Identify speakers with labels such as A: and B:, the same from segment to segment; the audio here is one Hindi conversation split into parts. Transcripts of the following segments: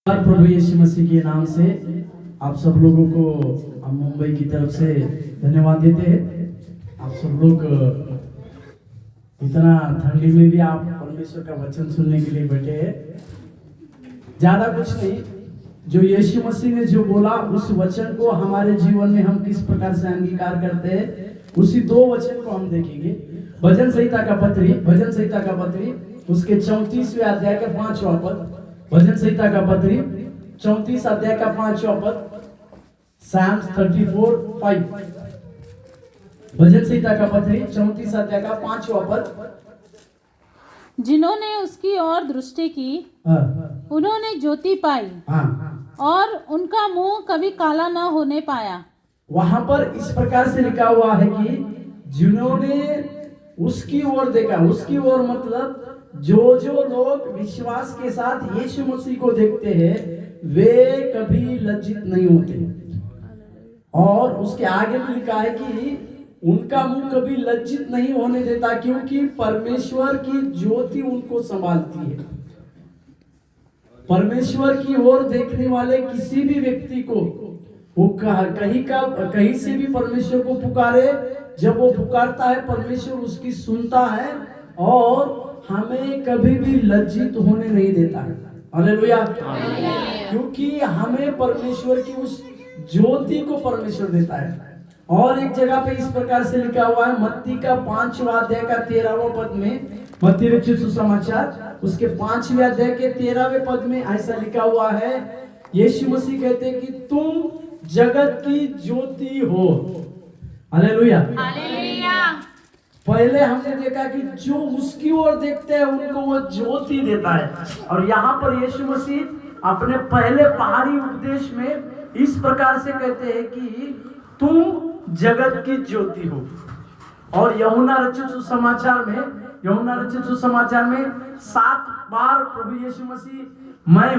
A: प्रभु यीशु मसीह के नाम से आप सब लोगों को हम मुंबई की तरफ से धन्यवाद देते हैं। आप सब लोग इतना ठंडी में भी आप परमेश्वर का वचन सुनने के लिए बैठे हैं। ज्यादा कुछ नहीं, जो यीशु मसीह ने जो बोला उस वचन को हमारे जीवन में हम किस प्रकार से अंगीकार करते हैं, उसी दो वचन को हम देखेंगे। भजन संहिता का पत्री उसके 34वें अध्याय का 5वां पद, भजन संहिता का पत्री 34 अध्याय का 5वां पद, Psalms 34:5। भजन संहिता का पत्री 34 अध्याय का 5वां पद।
B: जिन्होंने उसकी ओर दृष्टि की उन्होंने ज्योति पाई और उनका मुंह कभी काला न होने पाया।
A: वहां पर इस प्रकार से लिखा हुआ है कि जिन्होंने उसकी ओर देखा, उसकी ओर मतलब जो लोग विश्वास के साथ यीशु मसीह को देखते हैं वे कभी लज्जित नहीं होते। और उसके आगे भी लिखा है कि उनका मुंह कभी लज्जित नहीं होने देता, क्योंकि परमेश्वर की ज्योति उनको संभालती है। परमेश्वर की ओर देखने वाले किसी भी व्यक्ति को वो कहीं से भी परमेश्वर को पुकारे, जब वो पुकारता है परमेश्वर उसकी सुनता है और हमें कभी भी लज्जित होने नहीं देता है। हालेलुया। क्योंकि हमें परमेश्वर की उस ज्योति को परमेश्वर देता है। और एक जगह पे इस प्रकार से लिखा हुआ है, मत्ती का 5वां अध्याय का 13वां पद में, मत्ती रचित सुसमाचार उसके 5वें अध्याय के 13वें पद में ऐसा लिखा हुआ है, यीशु मसीह कहते हैं कि तुम जगत की ज्योति हो। हालेलुया। पहले हमने देखा कि जो उसकी ओर देखते हैं उनको वो ज्योति देता है। और यहाँ पर यीशु मसीह अपने पहले पहाड़ी उपदेश में इस प्रकार से कहते हैं कि तुम जगत की ज्योति हो। और यूहन्ना रचित सुसमाचार में 7 बार प्रभु यीशु मसीह मैं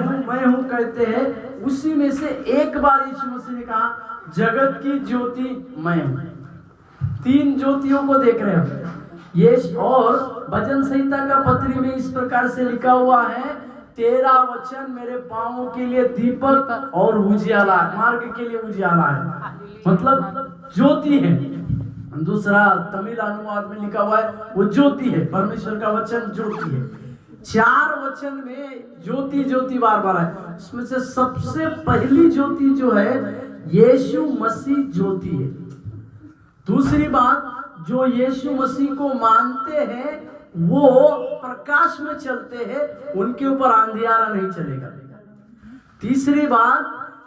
A: हूँ कहते हैं। उसी में से एक बार यीशु मसीह ने कहा जगत की ज्योति मैं हूँ। 3 ज्योतियों को देख रहे हो ये। और भजन संहिता का पत्री में इस प्रकार से लिखा हुआ है, तेरा वचन मेरे पांवों के लिए दीपक और उजियाला, मार्ग के लिए उजियाला है, मतलब ज्योति है। दूसरा तमिल अनुवाद में लिखा हुआ है वो ज्योति है, परमेश्वर का वचन ज्योति है। 4 वचन में ज्योति ज्योति बार बार है। उसमें से सबसे पहली ज्योति जो है यीशु मसीह ज्योति है। दूसरी बात, जो यीशु मसीह को मानते हैं वो प्रकाश में चलते हैं, उनके ऊपर अंधियारा नहीं चलेगा। तीसरी बात,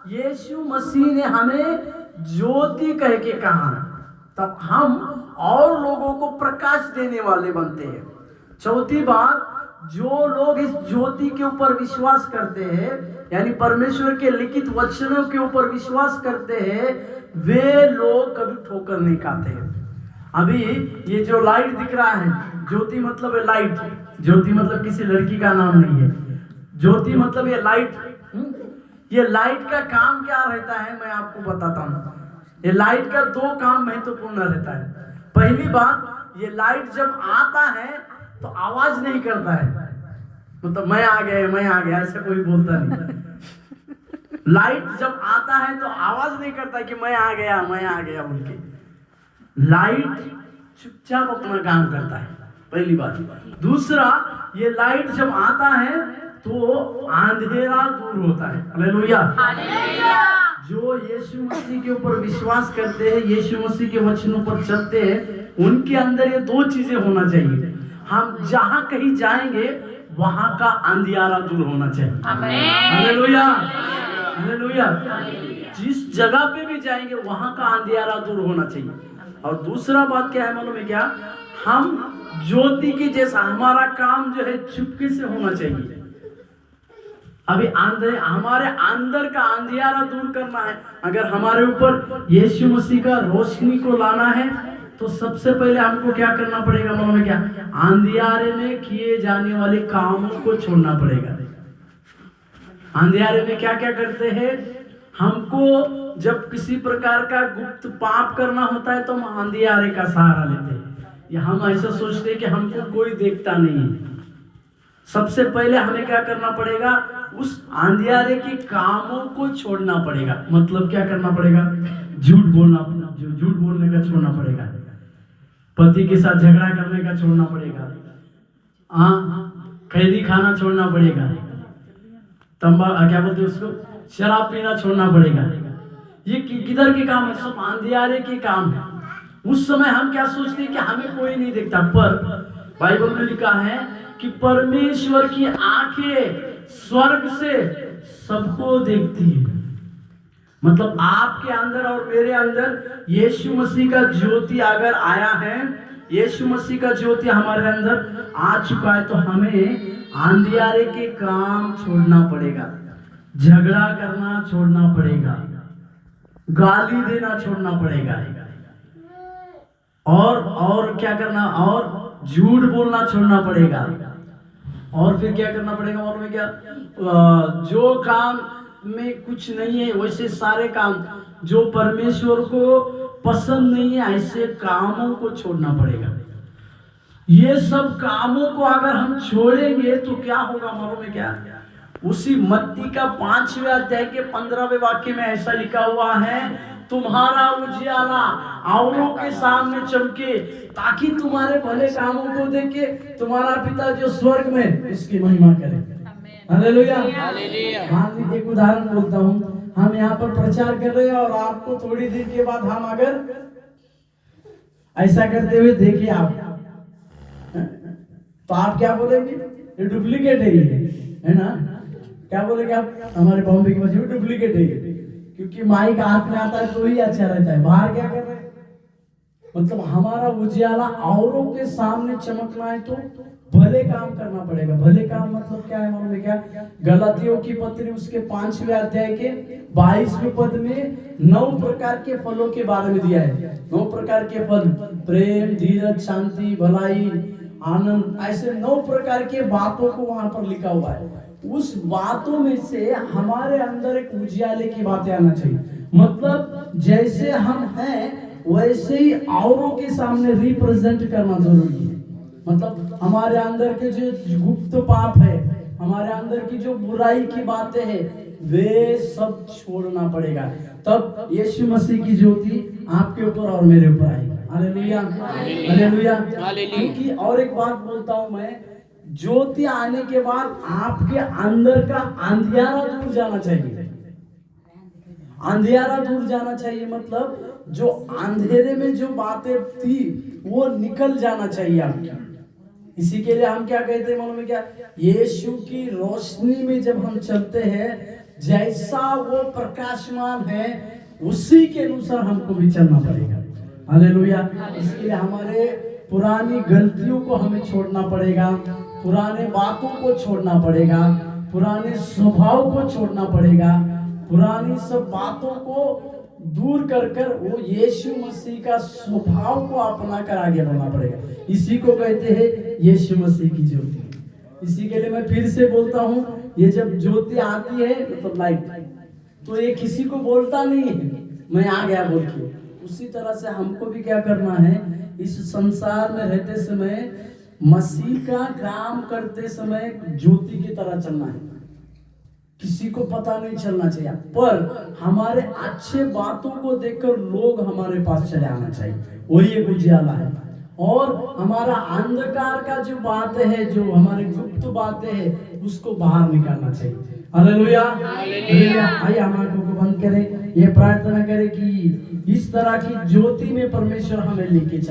A: यीशु मसीह ने हमें ज्योति कह के कहा, तब हम और लोगों को प्रकाश देने वाले बनते हैं। चौथी बात, जो लोग इस ज्योति के ऊपर विश्वास करते हैं, यानी परमेश्वर के लिखित वचनों के ऊपर विश्वास करते हैं, वे लोग कभी ठोकर नहीं खाते हैं। अभी ये जो लाइट दिख रहा है, ज्योति मतलब है लाइट, ज्योति मतलब किसी लड़की का नाम नहीं है, ज्योति मतलब ये लाइट। ये लाइट का काम क्या रहता है मैं आपको बताता हूँ। ये लाइट का 2 काम महत्वपूर्ण रहता है। पहली बात, ये लाइट जब आता है तो आवाज नहीं करता है, मतलब मैं आ गया ऐसा कोई बोलता नहीं। लाइट जब आता है तो आवाज नहीं करता कि मैं आ गया बोल के। लाइट चुपचाप अपना काम करता है, पहली बात। दूसरा, ये लाइट जब आता है तो अंधेरा दूर होता है। हालेलुया। जो यीशु मसीह के ऊपर विश्वास करते हैं, यीशु मसीह के वचनों पर चलते हैं, उनके अंदर ये 2 चीजें होना चाहिए। हम जहां कहीं जाएंगे वहां का अंधियारा दूर होना चाहिए। हालेलुया। हालेलुया। जिस जगह पे भी जाएंगे वहां का अंधियारा दूर होना चाहिए। और दूसरा बात क्या है मालूम है क्या, हम ज्योति के जैसा हमारा काम जो है चुपके से होना चाहिए। अभी हमारे अंदर का अंधियारा दूर करना है। अगर हमारे ऊपर यीशु मसीह का रोशनी को लाना है तो सबसे पहले हमको क्या करना पड़ेगा मालूम है क्या, अंधियारे में किए जाने वाले कामों को छोड़ना पड़ेगा। अंधियारे में क्या क्या करते हैं, हमको जब किसी प्रकार का गुप्त पाप करना होता है तो हम अंधियारे का सहारा लेते हैं, या हम ऐसा सोचते हैं कि हमको कोई देखता नहीं है। सबसे पहले हमें क्या करना पड़ेगा, उस अंधियारे के कामों को छोड़ना पड़ेगा। मतलब क्या करना पड़ेगा? झूठ बोलने का छोड़ना पड़ेगा, पति के साथ झगड़ा करने का छोड़ना पड़ेगा, खैदी खाना छोड़ना पड़ेगा, क्या बोलते हैं उसको, शराब पीना छोड़ना पड़ेगा। ये किधर के काम है? सब अंधियारे के काम है। उस समय हम क्या सोचते हैं कि हमें कोई नहीं देखता, पर बाइबल में लिखा है कि परमेश्वर की आंखें स्वर्ग से सबको देखती है। मतलब आपके अंदर और मेरे अंदर यीशु मसीह का ज्योति अगर आया है, यीशु मसीह का ज्योति हमारे अंदर आ चुका है, तो हमें अंधियारे के काम छोड़ना पड़ेगा, झगड़ा करना छोड़ना पड़ेगा, गाली देना छोड़ना पड़ेगा, और क्या करना, और झूठ बोलना छोड़ना पड़ेगा। और फिर क्या करना पड़ेगा मालूम है क्या? जो काम में कुछ नहीं है, वैसे सारे काम जो परमेश्वर को पसंद नहीं है, ऐसे कामों को छोड़ना पड़ेगा। ये सब कामों को अगर हम छोड़ेंगे तो क्या होगा मालूम है क्या? उसी मत्ती का 5वें अध्याय के 15वें वाक्य में ऐसा लिखा हुआ है, तुम्हारा उजियाला औरों के सामने चमके, ताकि तुम्हारे भले कामों को देखे तुम्हारा पिता जो स्वर्ग में उसकी महिमा करे। हालेलुया। हाँ, एक उदाहरण बोलता हूँ। हम यहाँ पर प्रचार कर रहे हैं और आपको थोड़ी देर के बाद हम अगर ऐसा करते हुए देखे आप, तो आप क्या बोलेंगे? ये डुप्लीकेट है ना? क्या बोलेंगे आप? हमारे बॉम्बे की वजह डुप्लीकेट है, क्योंकि माइक हाथ में आता है तो ही अच्छा रहता है। बाहर क्या कर रहे हैं? मतलब हमारा उजियाला औरों के सामने चमकना है तो भले काम करना पड़ेगा। भले काम मतलब क्या है मालूम है क्या? गलातियों की पत्री उसके 5वें अध्याय के 22वें पद में 9 प्रकार के फलों के बारे में दिया है। 9 प्रकार के फल, प्रेम, धीरज, शांति, भलाई, आनंद, ऐसे 9 प्रकार के बातों को वहां पर लिखा हुआ है। उस बातों में से हमारे अंदर एक उजियाले की बातें आना चाहिए। मतलब जैसे हम हैं वैसे ही औरों के सामने रिप्रेजेंट करना जरूरी है। मतलब हमारे अंदर के जो गुप्त पाप है, हमारे अंदर की जो बुराई की बातें हैं, वे सब छोड़ना पड़ेगा। तब यीशु मसीह की ज्योति आपके ऊपर और मेरे ऊपर आएगी। Hallelujah, hallelujah. क्योंकि और एक बात बोलता हूं मैं, ज्योति आने के बाद आपके अंदर का अंधियारा दूर जाना चाहिए। अंधियारा दूर जाना चाहिए मतलब जो अंधेरे में जो बातें थी वो निकल जाना चाहिए आपकी। इसी के लिए हम क्या कहते हैं मालूम है क्या? यीशु की रोशनी में जब हम चलते हैं, जैसा वो प्रकाशमान है उसी के अनुसार हमको भी चलना पड़ेगा। हालेलुया। इसके लिए हमारे पुरानी गलतियों को हमें छोड़ना पड़ेगा, पुराने बातों को छोड़ना पड़ेगा, पुराने स्वभाव को छोड़ना पड़ेगा, पुरानी सब बातों को दूर कर वो यीशु मसीह का स्वभाव को अपना कर आगे बढ़ना पड़ेगा। इसी को कहते हैं यीशु मसीह की ज्योति। इसी के लिए मैं फिर से बोलता हूँ, ये जब ज्योति आती है मतलब लाइट, तो ये किसी को बोलता नहीं है मैं आ गया बोल के। उसी तरह से हमको भी क्या करना है, इस संसार में रहते समय, मसीह का काम करते समय ज्योति की तरह चलना है। किसी को पता नहीं चलना चाहिए, पर हमारे अच्छे बातों को देखकर लोग हमारे पास चले आना चाहिए। वही एक उजियाला है। और हमारा अंधकार का जो बातें है, जो हमारे गुप्त बातें हैं, उसको बाहर निकालना चाहिए। Hallelujah, hallelujah. आइए हम आंखों को बंद करें, ये प्रार्थना करें कि इस तरह की ज्योति में परमेश्वर हमें लेके चले।